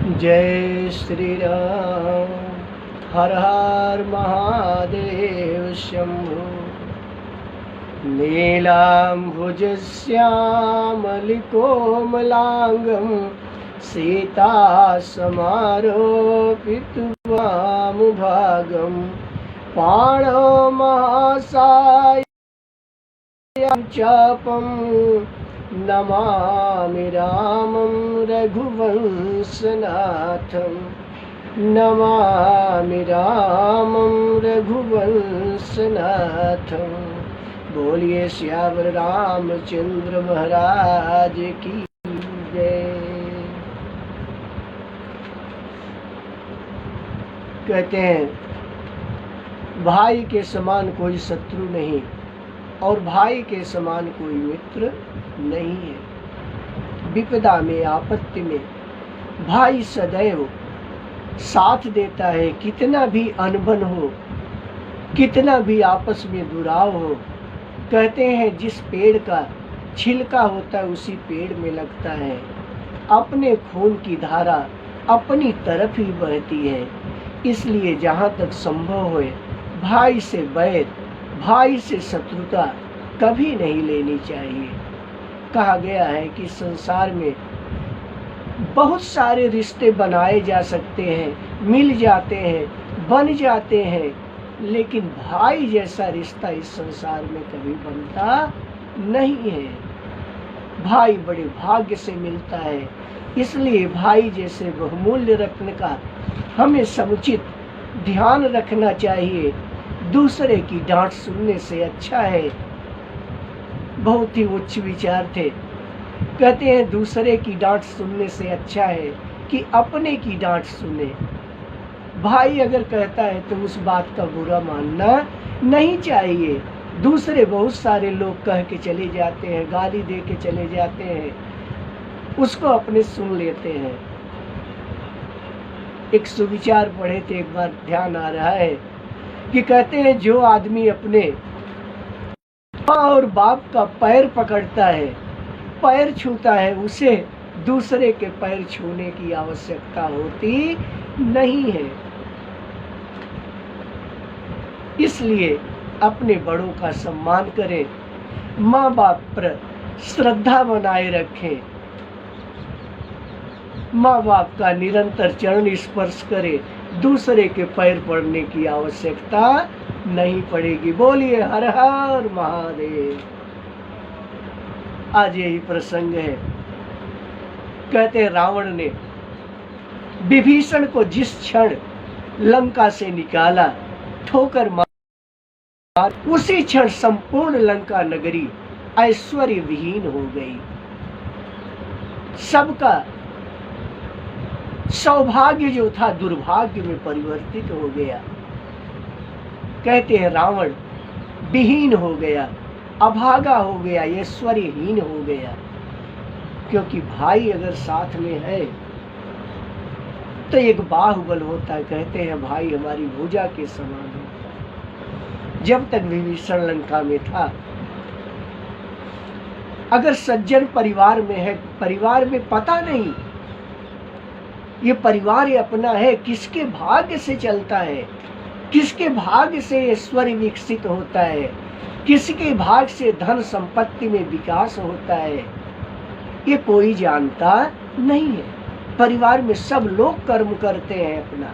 जय श्री राम। हर हर महादेव शंभो। नीलाम्भुजश्यामलिकोमलाङ्गं सीता समारोपितवामभागं पाणौ महासायं चापं नमामि रामं रघुवंशनाथं। नमामि रामं रघुवंशनाथं। बोलिए श्यावर रामचंद्र महाराज की जय। कहते हैं भाई के समान कोई शत्रु नहीं और भाई के समान कोई मित्र नहीं है। विपदा में, आपत्ति में भाई सदैव साथ देता है। कितना भी अनबन हो, कितना भी आपस में दुराव हो, कहते हैं जिस पेड़ का छिलका होता है उसी पेड़ में लगता है। अपने खून की धारा अपनी तरफ ही बहती है। इसलिए जहाँ तक संभव हो भाई से बैर, भाई से शत्रुता कभी नहीं लेनी चाहिए। कहा गया है कि संसार में बहुत सारे रिश्ते बनाए जा सकते हैं, मिल जाते हैं, बन जाते हैं, लेकिन भाई जैसा रिश्ता इस संसार में कभी बनता नहीं है। भाई बड़े भाग्य से मिलता है। इसलिए भाई जैसे बहुमूल्य रत्न का हमें समुचित ध्यान रखना चाहिए। दूसरे की डांट सुनने से अच्छा है। बहुत ही उच्च विचार थे। कहते हैं दूसरे की डांट सुनने से अच्छा है कि अपने की डांट सुने। भाई अगर कहता है तो उस बात का बुरा मानना नहीं चाहिए। दूसरे बहुत सारे लोग कह के चले जाते हैं, गाली दे के चले जाते हैं, उसको अपने सुन लेते हैं। एक सुविचार पढ़े थे, एक बार ध्यान आ रहा है कि कहते हैं जो आदमी अपने माँ और बाप का पैर पकड़ता है, पैर छूता है, उसे दूसरे के पैर छूने की आवश्यकता होती नहीं है। इसलिए अपने बड़ों का सम्मान करें, माँ बाप पर श्रद्धा बनाए रखें, माँ बाप का निरंतर चरण स्पर्श करें। दूसरे के पैर पड़ने की आवश्यकता नहीं पड़ेगी। बोलिए हर हर महादेव। आज यही प्रसंग है। कहते हैं रावण ने विभीषण को जिस क्षण लंका से निकाला, ठोकर मार, उसी क्षण संपूर्ण लंका नगरी ऐश्वर्य विहीन हो गई। सबका सौभाग्य जो था दुर्भाग्य में परिवर्तित हो गया। कहते हैं रावण विहीन हो गया, अभागा हो गया, ऐश्वर्यहीन हो गया। क्योंकि भाई अगर साथ में है तो एक बाहुबल होता है। कहते हैं भाई हमारी भुजा के समान है। जब तक विभीषण लंका में था, अगर सज्जन परिवार में है, परिवार में पता नहीं ये परिवार अपना है, किसके भाग्य से चलता है, किसके भाग्य से ऐश्वर्य विकसित होता है, किसके भाग्य से धन संपत्ति में विकास होता है, ये कोई जानता नहीं है। परिवार में सब लोग कर्म करते हैं अपना,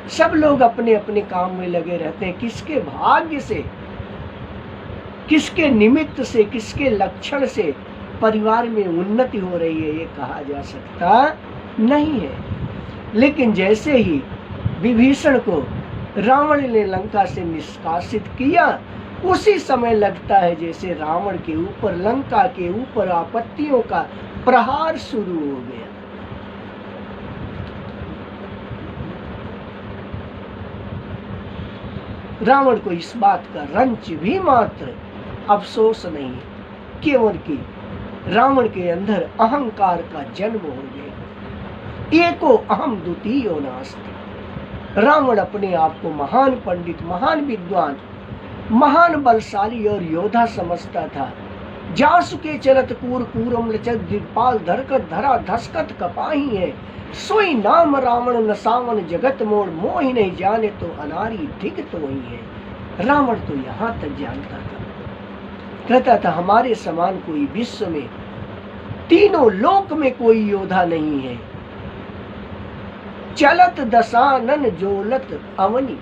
सब लोग अपने अपने काम में लगे रहते हैं। किसके भाग्य से, किसके निमित्त से, किसके लक्षण से परिवार में उन्नति हो रही है, ये कहा जा सकता नहीं है। लेकिन जैसे ही विभीषण को रावण ने लंका से निष्कासित किया, उसी समय लगता है जैसे रावण के ऊपर, लंका के ऊपर आपत्तियों का प्रहार शुरू हो गया। रावण को इस बात का रंच भी मात्र अफसोस नहीं, केवल कि रावण के अंदर अहंकार का जन्म हो गया। एको अहम द्वितीयो नास्ति। रावण अपने आप को महान पंडित, महान विद्वान, महान बलशाली और योद्धा समझता था। जासुके चलत कूर कूरम लचत दिपाल धरकत धरा धसकत कपाही है। सोई नाम रावण नसावन जगत मोड़, मोहि नहीं जाने तो अनारी दिग तो वही है। रावण तो यहाँ तक जानता था, कहता था हमारे समान कोई विश्व में, तीनों लोक में कोई योद्धा नहीं है। चलत दशानन जोलत अवनी,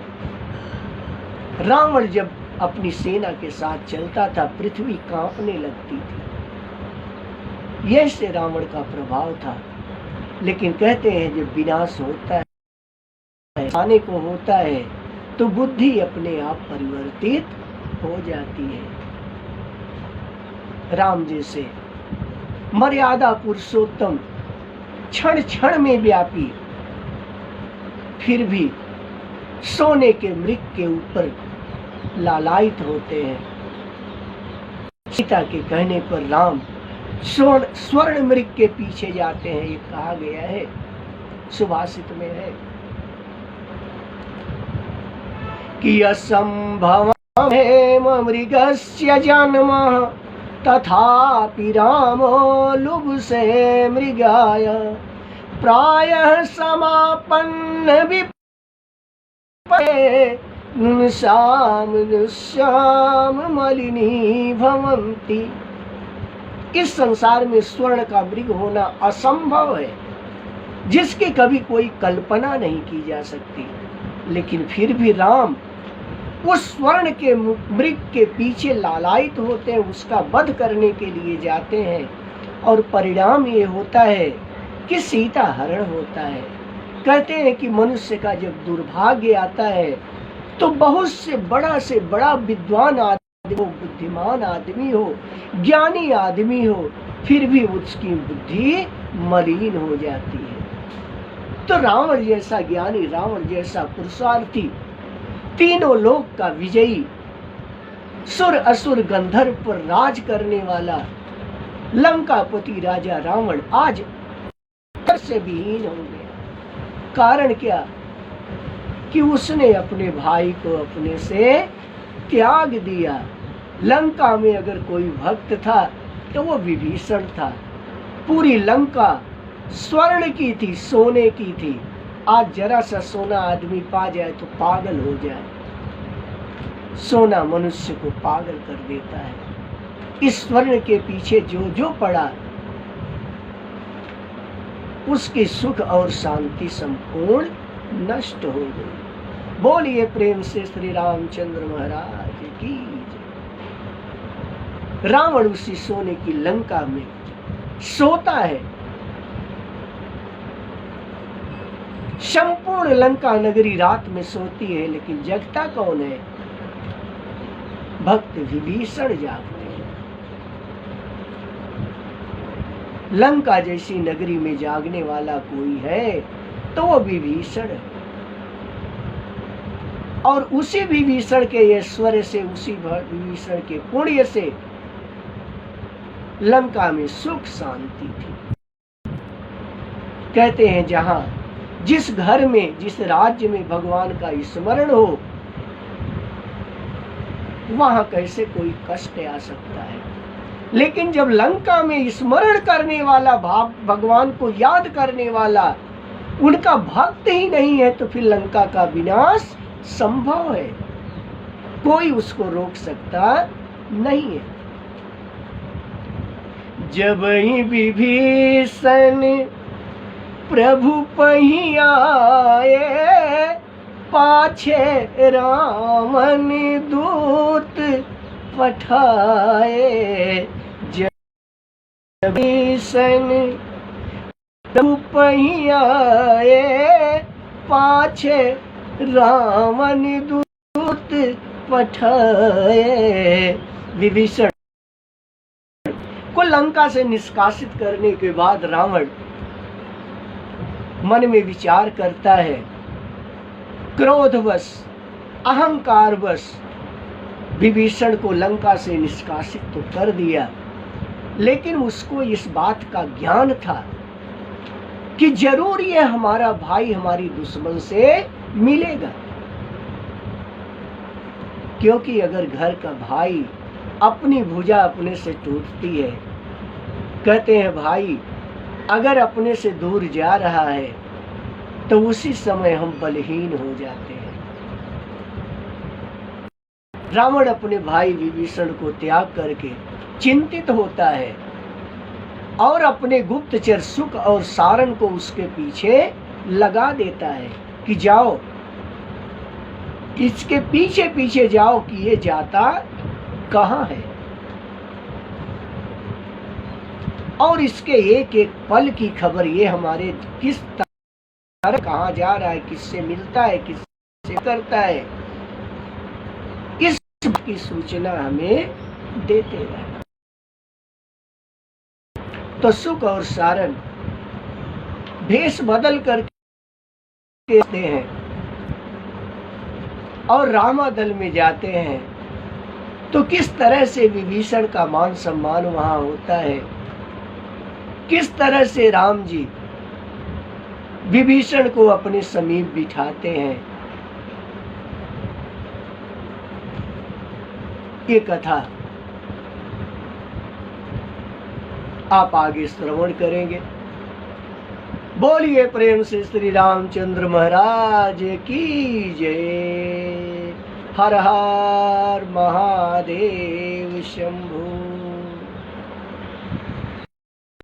रावण जब अपनी सेना के साथ चलता था पृथ्वी कांपने लगती थी। यह से रावण का प्रभाव था। लेकिन कहते हैं जब विनाश होता है, आने को होता है, तो बुद्धि अपने आप परिवर्तित हो जाती है। राम जैसे मर्यादा पुरुषोत्तम, क्षण क्षण में व्यापी, फिर भी सोने के मृग के ऊपर लालायित होते हैं। सीता के कहने पर राम स्वर्ण मृग के पीछे जाते हैं, ये कहा गया है, सुभाषित में है कि असंभव मृगस्य जन्म तथापि रामो लुब्से मृगाय, प्रायः समापन्न विपदे श्याम मलिनी भवन्ति। इस संसार में स्वर्ण का मृग होना असंभव है, जिसकी कभी कोई कल्पना नहीं की जा सकती। लेकिन फिर भी राम उस स्वर्ण के मृग के पीछे लालायित होते हैं, उसका वध करने के लिए जाते हैं, और परिणाम ये होता है कि सीता हरण होता है। कहते हैं कि मनुष्य का जब दुर्भाग्य आता है तो बहुत से बड़ा विद्वान आदमी हो, बुद्धिमान आदमी हो, ज्ञानी आदमी हो, फिर भी उसकी बुद्धि मलिन हो जाती है। तो रावण जैसा ज्ञानी, रावण जैसा पुरुषार्थी, तीनों लोक का विजयी, सुर असुर गंधर्व पर राज करने वाला लंकापति राजा रावण आज से विहीन हो गया। कारण क्या? कि उसने अपने भाई को अपने से त्याग दिया। लंका में अगर कोई भक्त था तो वो विभीषण था। पूरी लंका स्वर्ण की थी, सोने की थी। आज जरा सा सोना आदमी पा जाए तो पागल हो जाए। सोना मनुष्य को पागल कर देता है। इस स्वर्ण के पीछे जो जो पड़ा, उसकी सुख और शांति संपूर्ण नष्ट हो गई। बोलिए प्रेम से श्री रामचंद्र महाराज की जय। रावण उसी सोने की लंका में सोता है। संपूर्ण लंका नगरी रात में सोती है, लेकिन जगता कौन है? भक्त विभीषण जागते हैं। लंका जैसी नगरी में जागने वाला कोई है तो वो विभीषण है। और उसी विभीषण के ऐश्वर्य से, उसी विभीषण के पुण्य से लंका में सुख शांति थी। कहते हैं जहां जिस घर में, जिस राज्य में भगवान का स्मरण हो, वहां कैसे कोई कष्ट आ सकता है। लेकिन जब लंका में स्मरण करने वाला, भाव भगवान को याद करने वाला उनका भक्त ही नहीं है, तो फिर लंका का विनाश संभव है। कोई उसको रोक सकता नहीं है। जब ही विभीषण प्रभु पही आए, पाछे रावण दूत पठाए। जब विभीषण प्रभु पही आए, पाछे रावण दूत पठाए। विभीषण को लंका से निष्कासित करने के बाद रावण मन में विचार करता है, क्रोधवश, अहंकारवश विभीषण को लंका से निष्कासित तो कर दिया, लेकिन उसको इस बात का ज्ञान था कि जरूर ये हमारा भाई हमारी दुश्मन से मिलेगा। क्योंकि अगर घर का भाई अपनी भुजा अपने से टूटती है। कहते हैं भाई, अगर अपने से दूर जा रहा है तो उसी समय हम बलहीन हो जाते हैं। रावण अपने भाई विभीषण को त्याग करके चिंतित होता है और अपने गुप्तचर सुक और सारन को उसके पीछे लगा देता है कि जाओ, इसके पीछे पीछे जाओ कि ये जाता कहाँ है और इसके एक एक पल की खबर, ये हमारे किस तरह कहाँ जा रहा है, किससे मिलता है, किससे करता है, इस की सूचना हमें देते रहना। तो सुक और सारन भेष बदल करके हैं और रामादल में जाते हैं। तो किस तरह से विभीषण का मान सम्मान वहां होता है, किस तरह से राम जी विभीषण को अपने समीप बिठाते हैं, ये कथा आप आगे श्रवण करेंगे। बोलिए प्रेम से श्री रामचंद्र महाराज की जय। हर हर महादेव शंभो।